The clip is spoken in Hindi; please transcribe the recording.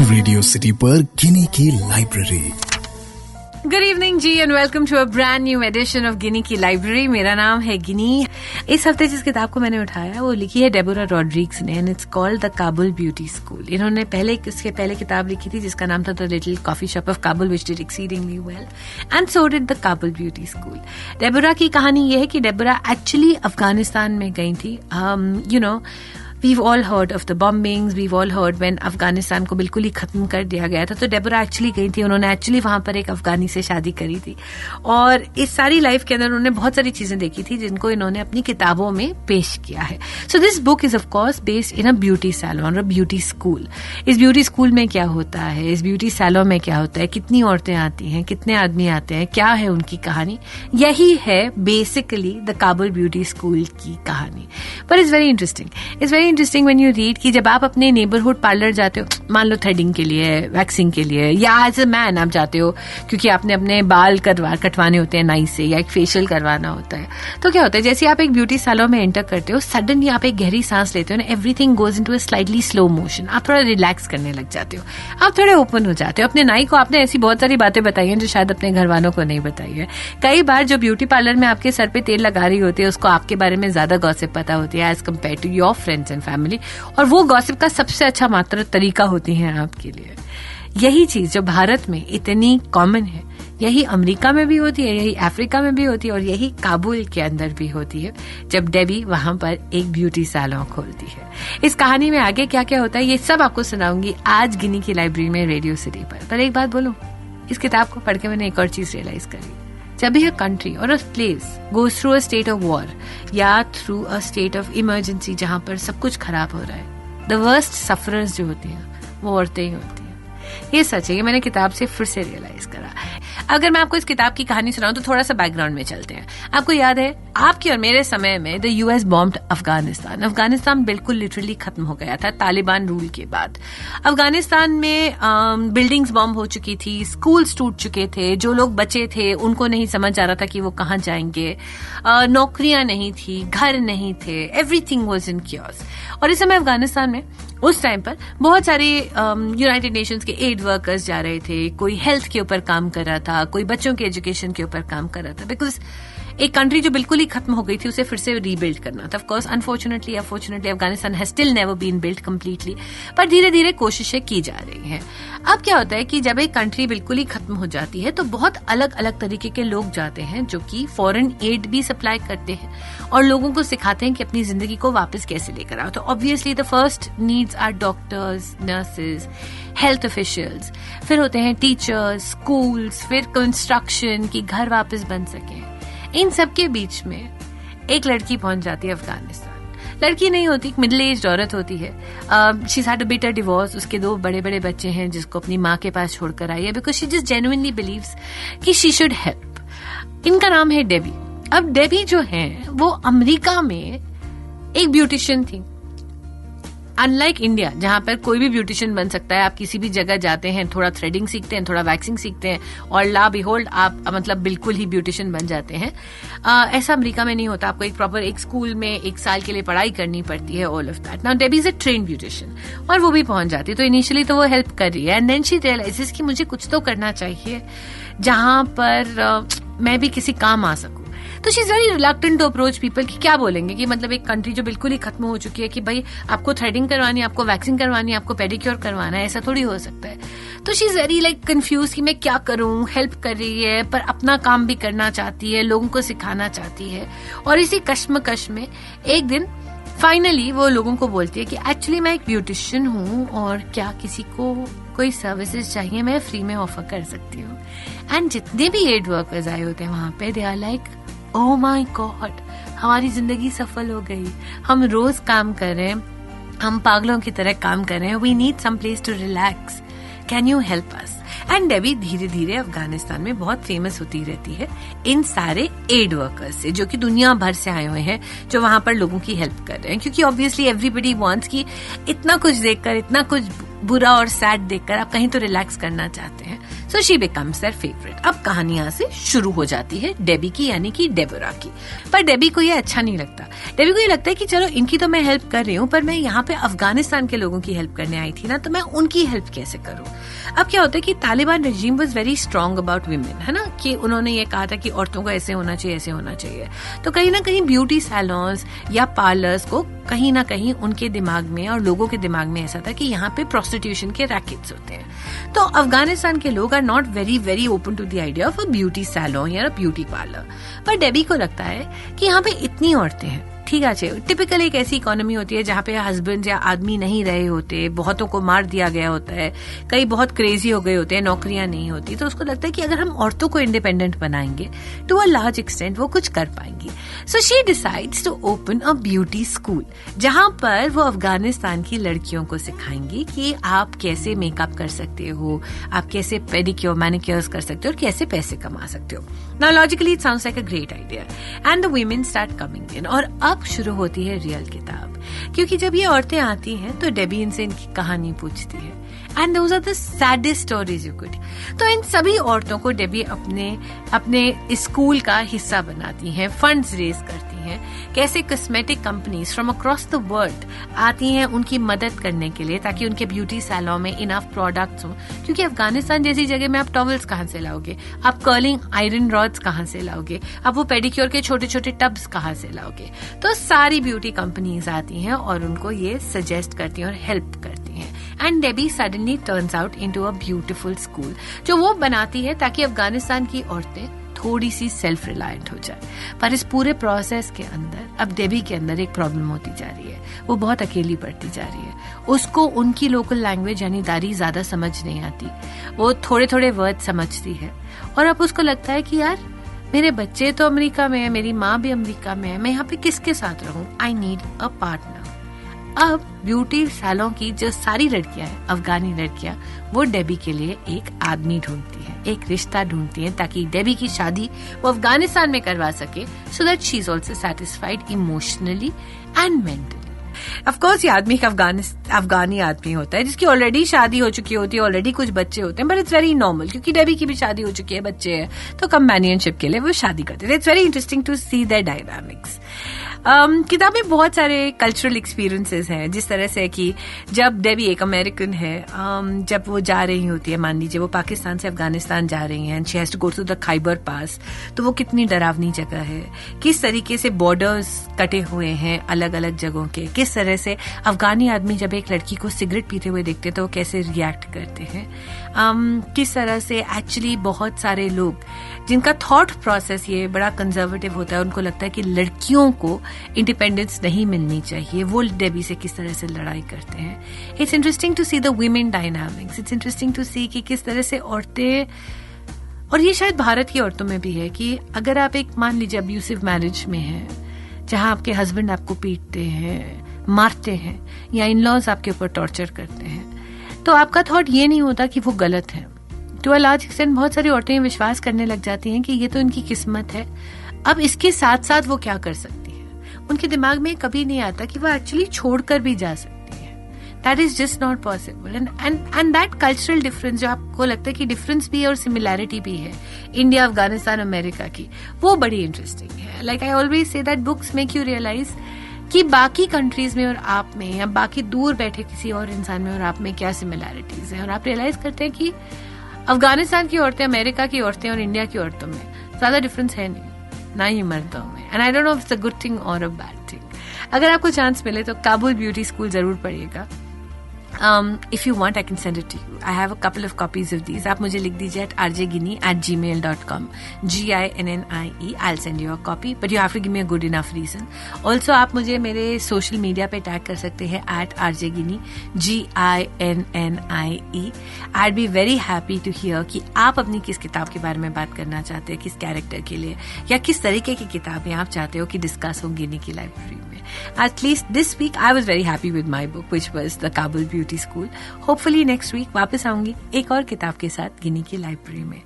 रेडियो सिटी पर गिनी की library. Good evening ji and welcome to a brand new edition of Ginni की लाइब्रेरी। मेरा नाम है गिनी। इस हफ्ते जिस किताब को मैंने उठाया वो लिखी है डेबोरा रॉड्रिग्स ने and it's called the Kabul beauty school. इन्होंने इसके पहले किताब लिखी थी जिसका नाम था the little coffee shop of Kabul which did exceedingly well and so did the Kabul beauty school. Deborah की कहानी ये है कि डेबोरा एक्चुअली अफगानिस्तान में गई थी। We've all heard of the bombings, we've all heard when Afghanistan को बिल्कुल ही खत्म कर दिया गया था। तो डेबोरा एक्चुअली गई थी, उन्होंने एक्चुअली वहां पर एक अफगानी से शादी करी थी और इस सारी लाइफ के अंदर उन्होंने बहुत सारी चीजें देखी थी जिनको इन्होंने अपनी किताबों में पेश किया है। So this book is of course based in a beauty salon और ब्यूटी स्कूल। इस ब्यूटी स्कूल में क्या होता है, इस ब्यूटी सैलून में क्या होता है, कितनी औरतें आती हैं, कितने आदमी आते हैं, क्या है उनकी कहानी, यही है basically the Kabul beauty school की कहानी। पर it's very interesting when you read कि जब आप अपने नेबरहुड पार्लर जाते हो, मान लो थ्रेडिंग के लिए, वैक्सिंग के लिए, या एज अ मैन आप जाते हो क्योंकि आपने अपने बाल कटवाने होते हैं नाई से या एक फेशियल करवाना होता है, तो क्या होता है जैसे आप एक ब्यूटी सैलून में एंटर करते हो सडनली आप एक गहरी सांस लेते हो ना, everything goes into a slightly slow motion. आप थोड़ा रिलैक्स करने लग जाते हो, आप थोड़े ओपन हो जाते हो। अपने नाई को आपने ऐसी बहुत सारी बातें बताई हैं जो शायद अपने घर वालों को नहीं बताई है। कई बार जो ब्यूटी पार्लर में आपके सर पे तेल लगा रही होती है उसको आपके बारे में ज्यादा गॉसिप पता होती है as compare to your friends and family, और वो गॉसिप का सबसे अच्छा मात्र तरीका होती है आपके लिए। यही चीज जो भारत में इतनी कॉमन है यही अमेरिका में भी होती है, यही अफ्रीका में भी होती है और यही काबुल के अंदर भी होती है जब डेबी वहां पर एक ब्यूटी सैलून खोलती है। इस कहानी में आगे क्या क्या होता है ये सब आपको सुनाऊंगी आज गिनी की लाइब्रेरी में रेडियो सिटी पर एक बात बोलूं, इस किताब को पढ़ के मैंने एक और चीज रियलाइज करी। जब भी अ कंट्री और a place goes through a state of war या through a state of emergency जहां पर सब कुछ खराब हो रहा है, द वर्स्ट सफरर्स जो होती हैं वो औरतें ही होती हैं। ये सच है, ये मैंने किताब से फिर से रियलाइज करा। अगर मैं आपको इस किताब की कहानी सुनाऊं तो थोड़ा सा बैकग्राउंड में चलते हैं। आपको याद है आपके और मेरे समय में द यूएस बॉम्ब्ड अफगानिस्तान बिल्कुल लिटरली खत्म हो गया था तालिबान रूल के बाद। अफगानिस्तान में बिल्डिंग्स बॉम्ब हो चुकी थी, स्कूल्स टूट चुके थे, जो लोग बचे थे उनको नहीं समझ आ रहा था कि वो कहाँ जाएंगे, नौकरियां नहीं थी, घर नहीं थे, एवरीथिंग वाज इन कियोस। और इस समय अफगानिस्तान में उस टाइम पर बहुत सारे यूनाइटेड नेशंस के एड वर्कर्स जा रहे थे, कोई हेल्थ के ऊपर काम कर रहा था, कोई बच्चों के एजुकेशन के ऊपर काम कर रहा था, बिकॉज एक कंट्री जो बिल्कुल ही खत्म हो गई थी उसे फिर से रीबिल्ड करना था। Of course unfortunately Afghanistan has still never been build completely, पर धीरे धीरे कोशिशें की जा रही हैं। अब क्या होता है कि जब एक कंट्री बिल्कुल ही खत्म हो जाती है तो बहुत अलग अलग तरीके के लोग जाते हैं जो कि फॉरेन एड भी सप्लाई करते हैं और लोगों को सिखाते हैं कि अपनी जिंदगी को वापस कैसे लेकर आओ। तो obviously the first needs are doctors, nurses, health officials, फिर होते हैं टीचर्स, स्कूल्स, फिर कंस्ट्रक्शन की घर वापस बन सके। इन सब के बीच में एक लड़की पहुंच जाती है अफगानिस्तान। लड़की नहीं होती, एक मिडिल एज औरत होती है। She had a bitter divorce, उसके 2 बड़े बड़े बच्चे हैं जिसको अपनी माँ के पास छोड़कर आई है because she just genuinely believes कि शी शुड हेल्प। इनका नाम है डेबी। अब डेबी जो है वो अमेरिका में एक ब्यूटिशियन थी। अनलाइक इंडिया जहां पर कोई भी ब्यूटिशियन बन सकता है, आप किसी भी जगह जाते हैं, थोड़ा थ्रेडिंग सीखते हैं, थोड़ा वैक्सिंग सीखते हैं और ला बिहोल्ड आप मतलब बिल्कुल ही ब्यूटिशियन बन जाते हैं। ऐसा अमेरिका में नहीं होता। आपको एक प्रॉपर एक स्कूल में 1 साल के लिए पढ़ाई करनी पड़ती है, all of that. Now Debbie is a trained beautician और वो भी पहुंच जाती है। तो इनिशियली तो वो हेल्प कर रही है एंड देन शी रियलाइजेस कि मुझे कुछ तो करना चाहिए जहां पर मैं भी किसी काम आ सकूं। तो she is very reluctant to approach people कि क्या बोलेंगे कि मतलब एक कंट्री जो बिल्कुल ही खत्म हो चुकी है कि भाई आपको थ्रेडिंग करवानी है, आपको वैक्सिंग करवानी है, आपको पेडिक्योर करवाना है, ऐसा थोड़ी हो सकता है। तो शी इज वेरी कंफ्यूज कि मैं क्या करूं। हेल्प कर रही है पर अपना काम भी करना चाहती है, लोगों को सिखाना चाहती है और इसी कश्मकश में एक दिन फाइनली वो लोगों को बोलती है कि एक्चुअली मैं एक ब्यूटिशियन हूँ और क्या किसी को कोई सर्विसेज चाहिए मैं फ्री में ऑफर कर सकती हूँ। एंड जितने भी एड वर्कर्स आए होते हैं वहां पे they are like oh my god, हमारी जिंदगी सफल हो गई, हम रोज काम कर रहे हैं, हम पागलों की तरह काम कर रहे हैं, we need some place to relax, can you help us. And Debbie धीरे धीरे अफगानिस्तान में बहुत फेमस होती रहती है इन सारे एड वर्कर्स से जो कि दुनिया भर से आए हुए हैं, जो वहां पर लोगों की हेल्प कर रहे हैं, क्योंकि ऑब्वियसली एवरीबडी वांट्स कि इतना कुछ देखकर, इतना कुछ बुरा और सैड देखकर आप कहीं तो रिलैक्स करना चाहते हैं। So she becomes their favourite. अब कहानी यहाँ से शुरू हो जाती है डेबी की, यानी कि डेबोरा की। पर डेबी को ये अच्छा नहीं लगता। डेबी को ये लगता है कि चलो इनकी तो मैं हेल्प कर रही हूँ, पर मैं यहाँ पे अफगानिस्तान के लोगों की हेल्प करने आई थी ना, तो मैं उनकी हेल्प कैसे करूँ। अब क्या होता है कि Taliban regime was very strong about women, है ना, कि उन्होंने ये कहा था कि औरतों को ऐसे होना चाहिए, ऐसे होना चाहिए। तो कहीं ना कहीं ब्यूटी सैलून्स या पार्लर्स को कहीं ना कहीं उनके दिमाग में और लोगों के दिमाग में ऐसा था कि यहाँ पे प्रोस्टिट्यूशन के रैकेट्स होते हैं। तो अफगानिस्तान के लोग are not very very open to the idea of a beauty salon या ब्यूटी पार्लर। पर डेबी को लगता है कि यहाँ पे इतनी औरतें हैं, ठीक है, टिपिकल एक ऐसी इकोनॉमी होती है जहाँ पे हस्बैंड या आदमी नहीं रहे होते, बहुतों को मार दिया गया होता है, कई बहुत क्रेजी हो गए होते हैं, नौकरियां नहीं होती। तो उसको लगता है कि अगर हम औरतों को इंडिपेंडेंट बनाएंगे टू अ लार्ज एक्सटेंट वो कुछ कर पाएंगी। So she decides to open a beauty school, जहां पर वो अफगानिस्तान की लड़कियों को सिखाएंगी कि आप कैसे मेकअप कर सकते हो, आप कैसे पेडिक्योर मैनिक्योर्स कर सकते हो और कैसे पैसे कमा सकते हो। Now logically it sounds like a great idea and the women start coming in. और अब शुरू होती है रियल किताब, क्योंकि जब ये औरतें आती हैं तो डेबी इनसे इनकी कहानी पूछती है and those are the saddest stories you could. तो इन सभी औरतों को डेबी अपने स्कूल का हिस्सा बनाती हैं, फंड्स रेज करती हैं, कैसे cosmetic companies from across the world आती हैं उनकी मदद करने के लिए ताकि उनके ब्यूटी सैलून में इनफ प्रोडक्ट्स हों। क्योंकि अफगानिस्तान जैसी जगह में आप टॉवल्स कहाँ से लाओगे, आप कर्लिंग आयरन रॉड्स कहाँ से लाओगे, आप वो पेडिक्योर के छोटे छोटे टब्स कहाँ से लाओगे। तो सारी ब्यूटी कंपनीज आती हैं और उनको ये सजेस्ट करती हैं और हेल्प करती हैं। And Debbie suddenly turns out into a beautiful school, जो वो बनाती है ताकि अफगानिस्तान की औरतें थोड़ी सी सेल्फ रिलायंट हो जाए। पर इस पूरे प्रोसेस के अंदर अब डेबी के अंदर एक प्रॉब्लम होती जा रही है, वो बहुत अकेली पड़ती जा रही है। उसको उनकी लोकल लैंग्वेज यानी दारी ज्यादा समझ नहीं आती, वो थोड़े थोड़े वर्ड समझती है। और अब उसको लगता है कि यार मेरे बच्चे तो अमेरिका में है, मेरी माँ भी अमेरिका में है, मैं यहाँ पे किसके साथ रहूं, आई नीड अ पार्टनर। अब ब्यूटी सैलून की जो सारी लड़कियां हैं, अफगानी लड़कियां, वो डेबी के लिए एक आदमी ढूंढती हैं, एक रिश्ता ढूंढती हैं ताकि डेबी की शादी वो अफगानिस्तान में करवा सके, so that she is also satisfied emotionally and mentally. Of course ये आदमी एक अफगानी आदमी होता है जिसकी ऑलरेडी शादी हो चुकी होती है, ऑलरेडी कुछ बच्चे होते हैं, बट इट्स वेरी नॉर्मल क्योंकि डेबी की भी शादी हो चुकी है, बच्चे हैं, तो कंपेनियनशिप के लिए वो शादी करते हैं। It's very interesting to see their dynamics. किताब में बहुत सारे कल्चरल एक्सपीरियंसेस हैं, जिस तरह से कि जब डेबी एक अमेरिकन है, जब वो जा रही होती है, मान लीजिए वो पाकिस्तान से अफगानिस्तान जा रही हैं, she has to go to the Khyber Pass, तो वो कितनी डरावनी जगह है, किस तरीके से बॉर्डर्स कटे हुए हैं अलग अलग जगहों के, किस तरह से अफगानी आदमी जब एक लड़की को सिगरेट पीते हुए देखते हैं तो वो कैसे रिएक्ट करते हैं, किस तरह से एक्चुअली बहुत सारे लोग जिनका थॉट प्रोसेस ये बड़ा कंजर्वेटिव होता है, उनको लगता है कि लड़कियों को इंडिपेंडेंस नहीं मिलनी चाहिए, वो डेबी से किस तरह से लड़ाई करते हैं। It's interesting to see the women dynamics, it's interesting to see कि किस तरह से औरतें, और ये शायद भारत की औरतों में भी है कि अगर आप एक मान लीजिए अब्यूसिव मैरिज में हैं जहां आपके हस्बैंड आपको पीटते हैं, मारते हैं, या इन लॉज आपके ऊपर टॉर्चर करते हैं, तो आपका थॉट ये नहीं होता कि वो गलत है। टू अ लार्ज एक्सटेंट बहुत सारी औरतें विश्वास करने लग जाती हैं कि ये तो इनकी किस्मत है, अब इसके साथ साथ वो क्या कर सकती है। उनके दिमाग में कभी नहीं आता कि वो एक्चुअली छोड़कर भी जा सकती है। That is just not possible. And that cultural difference जो आपको लगता है कि डिफरेंस भी है और सिमिलैरिटी भी है इंडिया, अफगानिस्तान, अमेरिका की, वो बड़ी इंटरेस्टिंग है। Like I always say that books make you realise कि बाकी कंट्रीज में और आप में, या बाकी दूर बैठे किसी और इंसान में और आप में क्या सिमिलैरिटीज है, और आप रियलाइज करते हैं कि अफगानिस्तान की औरतें, अमेरिका की औरतें और इंडिया की औरतों में ज्यादा डिफरेंस है नहीं, ना ही मर्दों में। And I don't know it's a good thing और अ बैड थिंग। अगर आपको चांस मिले तो काबुल ब्यूटी स्कूल जरूर पढ़िएगा। If you want, I can send it to you. I have a couple of copies of these. आप मुझे लिख दीजिए at rjginny@gmail.com, GINNIE. I'll send you a copy, but you have to give me a good enough reason. Also, आप मुझे मेरे सोशल मीडिया पे टैग कर सकते हैं at rjginny, GINNIE. I'd be very happy to hear कि आप अपनी किस किताब के बारे में बात करना चाहते हैं, किस कैरेक्टर के लिए, या किस तरीके की किताबें आप चाहते हो कि डिस्कस हो गिनी की लाइब्रेरी में। At least this week, I was very happy with my book, which was The Kabul Beauty School. Hopefully next week वापस आऊंगी एक और किताब के साथ गिनी की लाइब्रेरी में।